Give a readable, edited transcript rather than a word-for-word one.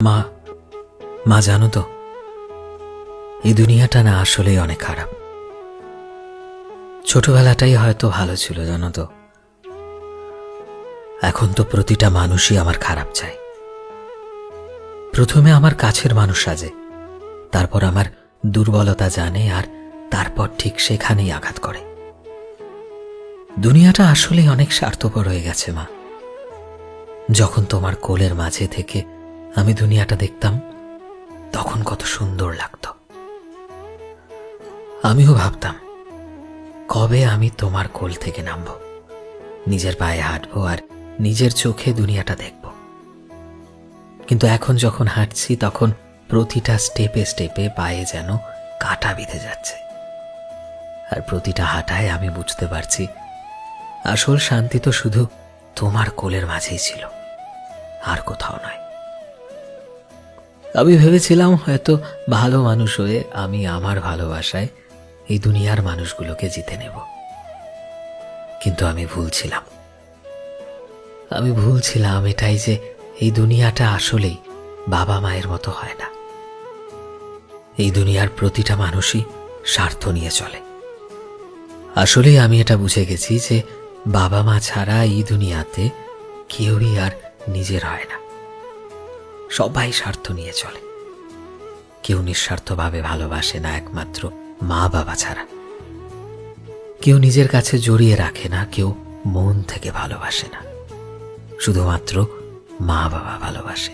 মা মা জানো তো, এই দুনিয়াটা না আসলেই অনেক খারাপ। ছোটবেলাটাই হয়তো ভালো ছিল জানো তো। এখন তো প্রতিটা মানুষই আমার খারাপ চায়। প্রথমে আমার কাছের মানুষ সাজে, তারপর আমার দুর্বলতা জানে, আর তারপর ঠিক সেখানেই আঘাত করে। দুনিয়াটা আসলেই অনেক স্বার্থপর হয়ে গেছে মা। যখন তোমার কোলের মাঝে থেকে আমি দুনিয়াটা দেখতাম, তখন কত সুন্দর লাগতো। আমিও ভাবতাম কবে আমি তোমার কোল থেকে নামবো, নিজের পায়ে হাঁটবো আর নিজের চোখে দুনিয়াটা দেখব। কিন্তু এখন যখন হাঁটছি, তখন প্রতিটা স্টেপে স্টেপে পায়ে যেন কাঁটা বিঁধে যাচ্ছে। আর প্রতিটা হাঁটায় আমি বুঝতে পারছি আসল শান্তি তো শুধু তোমার কোলের মাঝেই ছিল, আর কোথাও নয়। আমি ভেবেছিলাম হয়তো ভালো মানুষ হয়ে আমি আমার ভালোবাসায় এই দুনিয়ার মানুষগুলোকে জিতে নেব, কিন্তু আমি ভুলছিলাম এটাই যে এই দুনিয়াটা আসলেই বাবা মায়ের মতো হয় না। এই দুনিয়ার প্রতিটা মানুষই স্বার্থ নিয়ে চলে। আসলেই আমি এটা বুঝে গেছি যে বাবা মা ছাড়া এই দুনিয়াতে কেউই আর নিজের হয় না। সবাই স্বার্থ নিয়ে চলে। কেউ নিঃস্বার্থভাবে ভালোবাসে না একমাত্র মা বাবা ছাড়া। কেউ নিজের কাছে জড়িয়ে রাখে না, কেউ মন থেকে ভালোবাসে না, শুধুমাত্র মা বাবা ভালোবাসে।